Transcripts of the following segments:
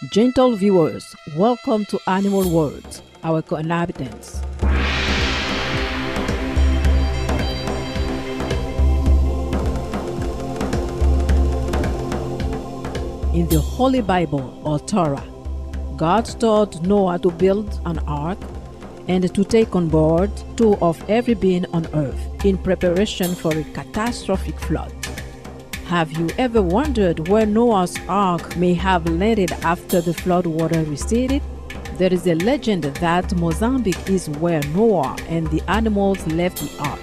Gentle viewers, welcome to Animal World, our co-inhabitants. In the Holy Bible or Torah, God told Noah to build an ark and to take on board 2 of every being on earth in preparation for a catastrophic flood. Have you ever wondered where Noah's ark may have landed after the flood water receded? There is a legend that Mozambique is where Noah and the animals left the ark.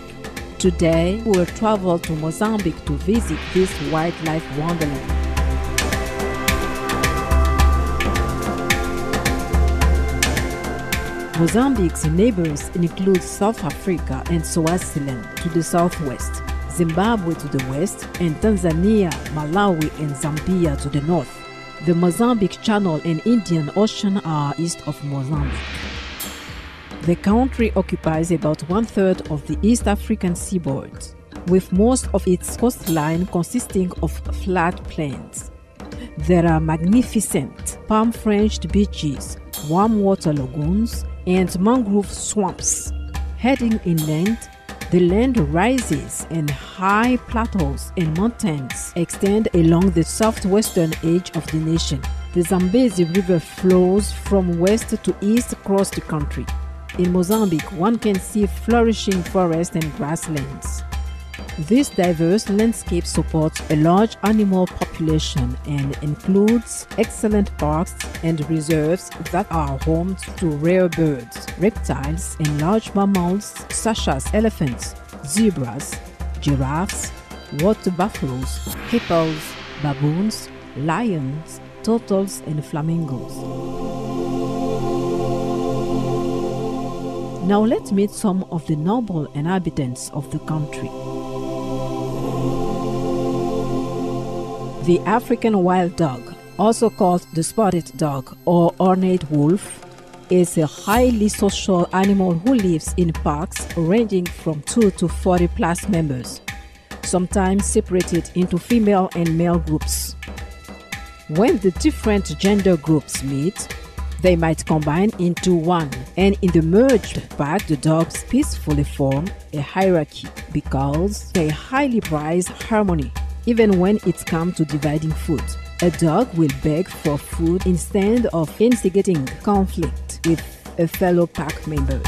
Today, we will travel to Mozambique to visit this wildlife wonderland. Mozambique's neighbors include South Africa and Swaziland to the southwest, Zimbabwe to the west, and Tanzania, Malawi, and Zambia to the north. The Mozambique Channel and Indian Ocean are east of Mozambique. The country occupies about 1/3 of the East African seaboard, with most of its coastline consisting of flat plains. There are magnificent palm-fringed beaches, warm water lagoons, and mangrove swamps. Heading inland, the land rises and high plateaus and mountains extend along the southwestern edge of the nation. The Zambezi River flows from west to east across the country. In Mozambique, one can see flourishing forests and grasslands. This diverse landscape supports a large animal population and includes excellent parks and reserves that are home to rare birds, reptiles, and large mammals such as elephants, zebras, giraffes, water buffaloes, hippos, baboons, lions, turtles, and flamingos. Now let's meet some of the noble inhabitants of the country. The African wild dog, also called the spotted dog or ornate wolf, is a highly social animal who lives in packs ranging from 2 to 40 plus members, sometimes separated into female and male groups. When the different gender groups meet, they might combine into one, and in the merged pack, the dogs peacefully form a hierarchy because they highly prize harmony. Even when it comes to dividing food, a dog will beg for food instead of instigating conflict with a fellow pack member.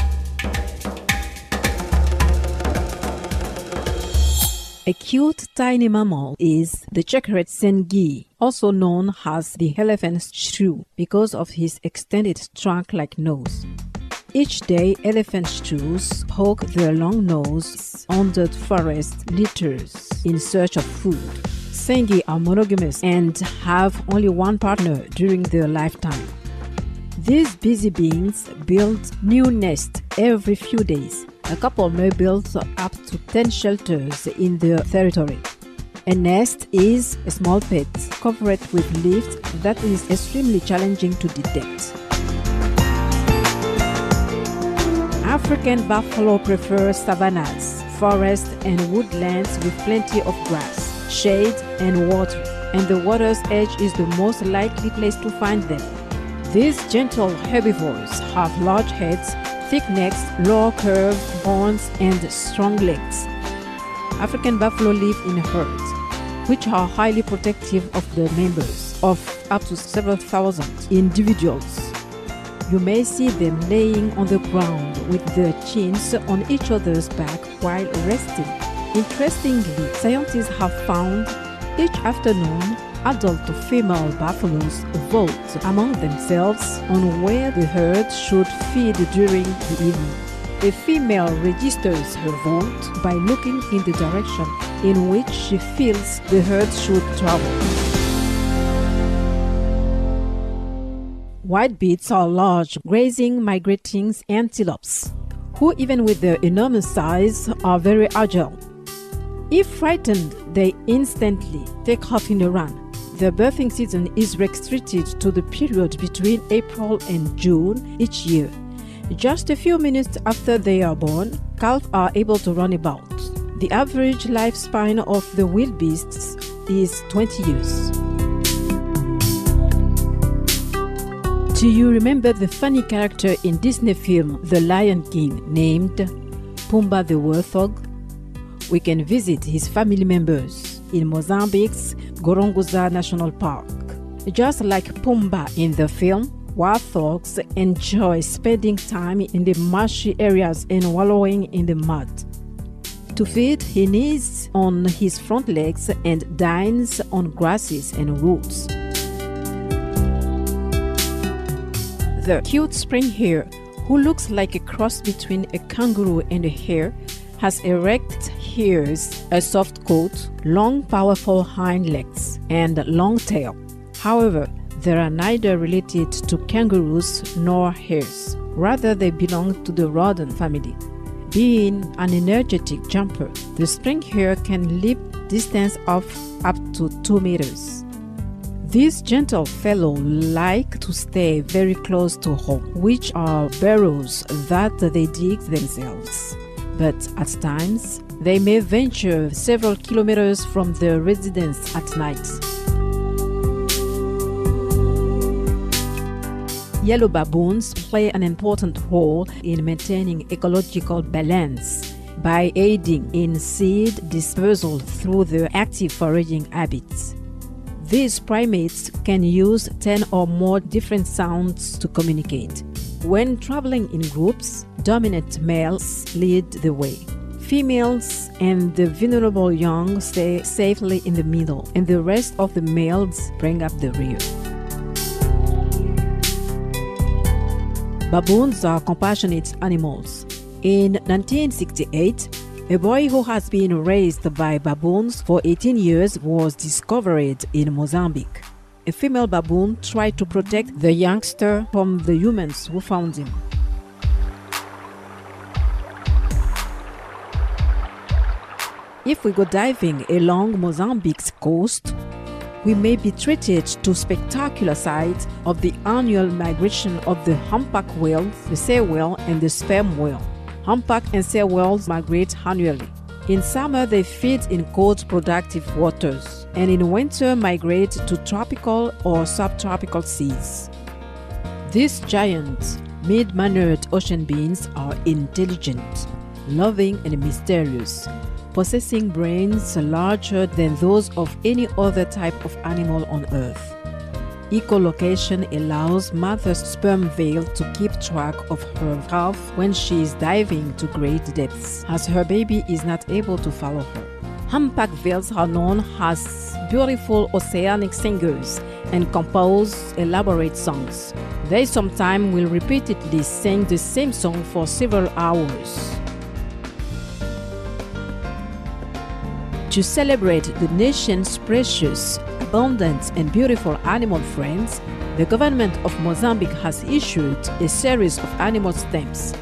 A cute tiny mammal is the checkered sengi, also known as the elephant shrew because of his extended trunk-like nose. Each day, elephant shrews poke their long nose under forest litters in search of food. Sengi are monogamous and have only one partner during their lifetime. These busy beings build new nests every few days. A couple may build up to 10 shelters in their territory. A nest is a small pit covered with leaves that is extremely challenging to detect. African buffalo prefer savannas, forests, and woodlands with plenty of grass, shade, and water, and the water's edge is the most likely place to find them. These gentle herbivores have large heads, thick necks, low curved horns, and strong legs. African buffalo live in herds, which are highly protective of their members, of up to several thousand individuals. You may see them laying on the ground with their chins on each other's back while resting. Interestingly, scientists have found each afternoon adult to female buffaloes vote among themselves on where the herd should feed during the evening. A female registers her vote by looking in the direction in which she feels the herd should travel. Whitebeaks are large, grazing, migrating antelopes, who even with their enormous size are very agile. If frightened, they instantly take off in a run. Their birthing season is restricted to the period between April and June each year. Just a few minutes after they are born, calves are able to run about. The average lifespan of the wildebeests is 20 years. Do you remember the funny character in Disney film The Lion King named Pumbaa the Warthog? We can visit his family members in Mozambique's Gorongosa National Park. Just like Pumbaa in the film, warthogs enjoy spending time in the marshy areas and wallowing in the mud. To feed, he kneels on his front legs and dines on grasses and roots. The cute spring hare, who looks like a cross between a kangaroo and a hare, has erect ears, a soft coat, long powerful hind legs, and a long tail. However, they are neither related to kangaroos nor hares. Rather, they belong to the rodent family. Being an energetic jumper, the spring hare can leap distance of up to 2 meters. These gentle fellows like to stay very close to home, which are burrows that they dig themselves. But at times, they may venture several kilometers from their residence at night. Yellow baboons play an important role in maintaining ecological balance by aiding in seed dispersal through their active foraging habits. These primates can use 10 or more different sounds to communicate. When traveling in groups, dominant males lead the way. Females and the vulnerable young stay safely in the middle, and the rest of the males bring up the rear. Baboons are compassionate animals. In 1968, a boy who has been raised by baboons for 18 years was discovered in Mozambique. A female baboon tried to protect the youngster from the humans who found him. If we go diving along Mozambique's coast, we may be treated to spectacular sights of the annual migration of the humpback whale, the sei whale, and the sperm whale. Humpback and sei whales migrate annually. In summer, they feed in cold, productive waters, and in winter migrate to tropical or subtropical seas. These giant, mild-mannered ocean beings are intelligent, loving, and mysterious, possessing brains larger than those of any other type of animal on Earth. Echolocation allows mother's sperm veil to keep track of her calf when she is diving to great depths, as her baby is not able to follow her. Humpback whales are known as beautiful oceanic singers and compose elaborate songs. They sometimes will repeatedly sing the same song for several hours. To celebrate the nation's precious, abundant, and beautiful animal friends, the government of Mozambique has issued a series of animal stamps.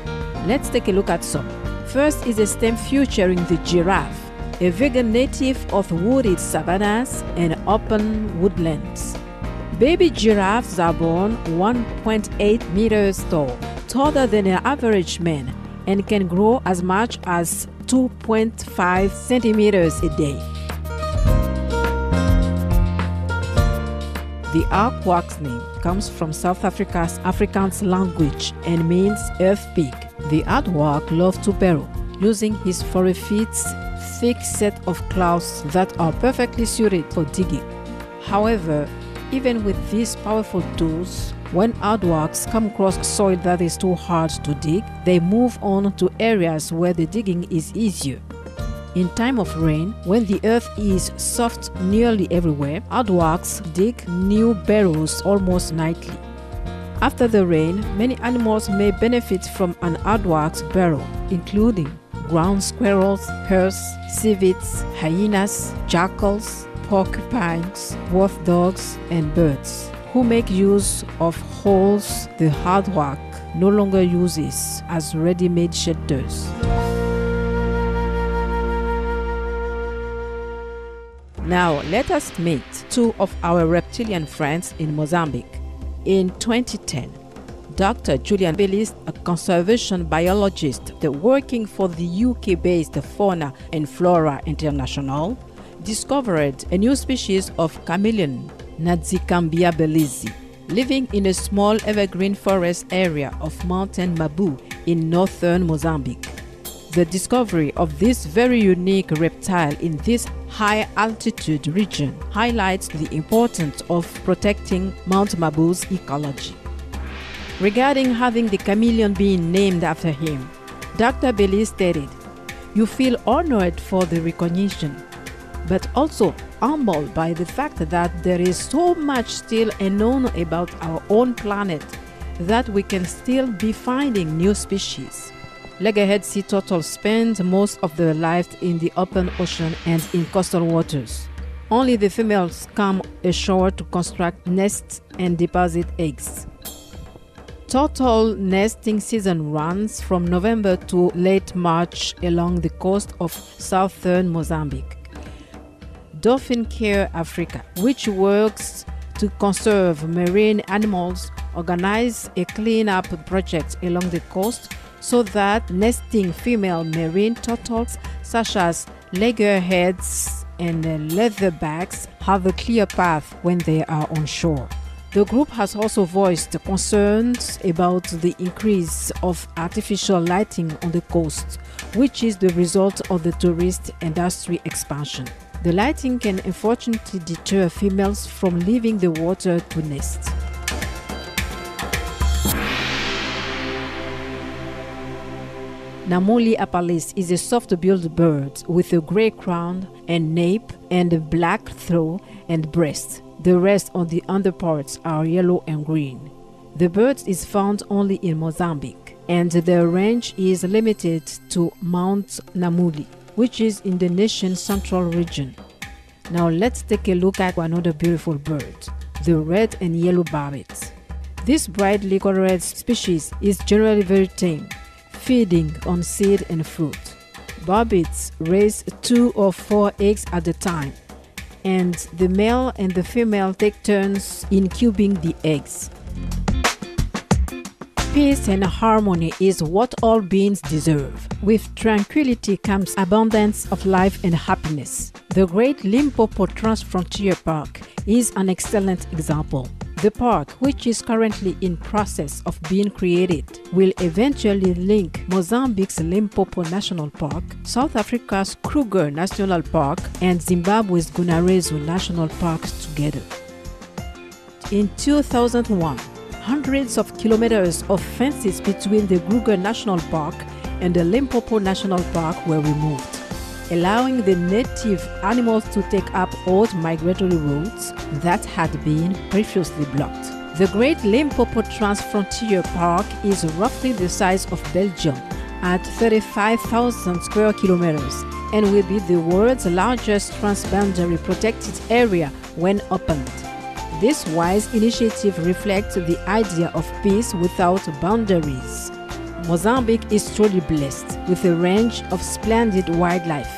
Let's take a look at some. First is a stamp featuring the giraffe, a vegan native of wooded savannas and open woodlands. Baby giraffes are born 1.8 meters tall, taller than an average man, and can grow as much as 2.5 centimeters a day. The aardvark's name comes from South Africa's Afrikaans language and means earth pig. The aardvark loves to burrow, using his 4 feet thick set of claws that are perfectly suited for digging. However, even with these powerful tools, when aardvarks come across soil that is too hard to dig, they move on to areas where the digging is easier. In time of rain, when the earth is soft nearly everywhere, aardvarks dig new burrows almost nightly. After the rain, many animals may benefit from an aardvark's burrow, including ground squirrels, hares, civets, hyenas, jackals, porcupines, wolf dogs, and birds, who make use of holes the aardvark no longer uses as ready-made shelters. Now let us meet 2 of our reptilian friends in Mozambique. In 2010, Dr. Julian Bellis, a conservation biologist working for the UK-based Fauna and Flora International, discovered a new species of chameleon, Nadzicambia bellisi. living in a small evergreen forest area of Mountain Mabu in northern Mozambique. The discovery of this very unique reptile in this high-altitude region highlights the importance of protecting Mount Mabu's ecology. Regarding having the chameleon being named after him, Dr. Bailey stated, "You feel honored for the recognition, but also humbled by the fact that there is so much still unknown about our own planet that we can still be finding new species." Loggerhead sea turtles spend most of their lives in the open ocean and in coastal waters. Only the females come ashore to construct nests and deposit eggs. Turtle nesting season runs from November to late March along the coast of southern Mozambique. Dolphin Care Africa, which works to conserve marine animals, organizes a cleanup project along the coast so that nesting female marine turtles such as loggerheads and leatherbacks have a clear path when they are on shore. The group has also voiced concerns about the increase of artificial lighting on the coast, which is the result of the tourist industry expansion. The lighting can unfortunately deter females from leaving the water to nest. Namuli apalis is a soft-billed bird with a gray crown and nape and a black throat and breast. The rest of the underparts are yellow and green. The bird is found only in Mozambique, and their range is limited to Mount Namuli, which is in the nation's central region. Now let's take a look at another beautiful bird, the red and yellow barbet. This brightly colored species is generally very tame, feeding on seed and fruit. Barbets raise 2 or 4 eggs at a time, and the male and the female take turns incubing the eggs. Peace and harmony is what all beings deserve. With tranquility comes abundance of life and happiness. The Great Limpopo Transfrontier Park is an excellent example. The park, which is currently in process of being created, will eventually link Mozambique's Limpopo National Park, South Africa's Kruger National Park, and Zimbabwe's Gunarezu National Park together. In 2001, hundreds of kilometers of fences between the Kruger National Park and the Limpopo National Park were removed, allowing the native animals to take up old migratory routes that had been previously blocked. The Great Limpopo Transfrontier Park is roughly the size of Belgium at 35,000 square kilometers and will be the world's largest transboundary protected area when opened. This wise initiative reflects the idea of peace without boundaries. Mozambique is truly blessed with a range of splendid wildlife.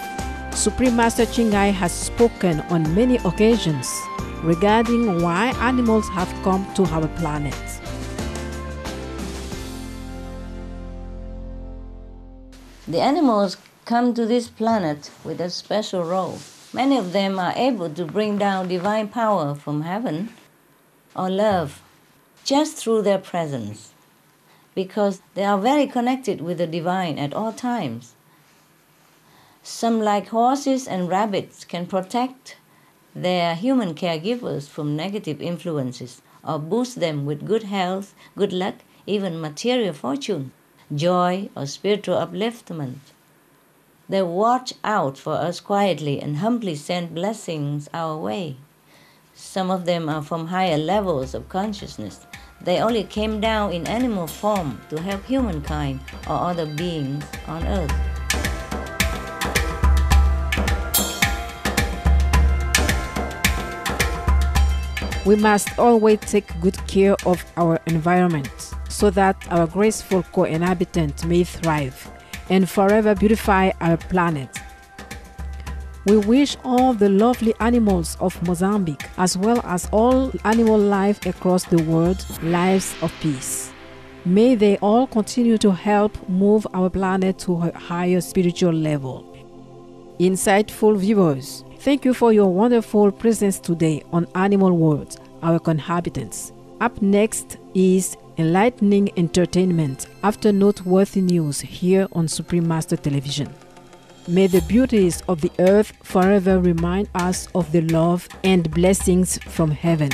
Supreme Master Chingai has spoken on many occasions regarding why animals have come to our planet. The animals come to this planet with a special role. Many of them are able to bring down divine power from heaven or love just through their presence, because they are very connected with the divine at all times. Some, like horses and rabbits, can protect their human caregivers from negative influences or boost them with good health, good luck, even material fortune, joy, or spiritual upliftment. They watch out for us quietly and humbly send blessings our way. Some of them are from higher levels of consciousness. They only came down in animal form to help humankind or other beings on earth. We must always take good care of our environment so that our graceful co-inhabitants may thrive and forever beautify our planet. We wish all the lovely animals of Mozambique, as well as all animal life across the world, lives of peace. May they all continue to help move our planet to a higher spiritual level. Insightful viewers, thank you for your wonderful presence today on Animal World, our cohabitants. Up next is enlightening entertainment after noteworthy news here on Supreme Master Television. May the beauties of the earth forever remind us of the love and blessings from heaven.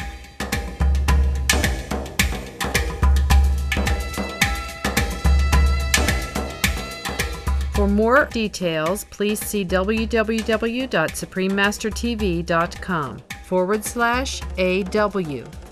For more details, please see www.suprememastertv.com/AW.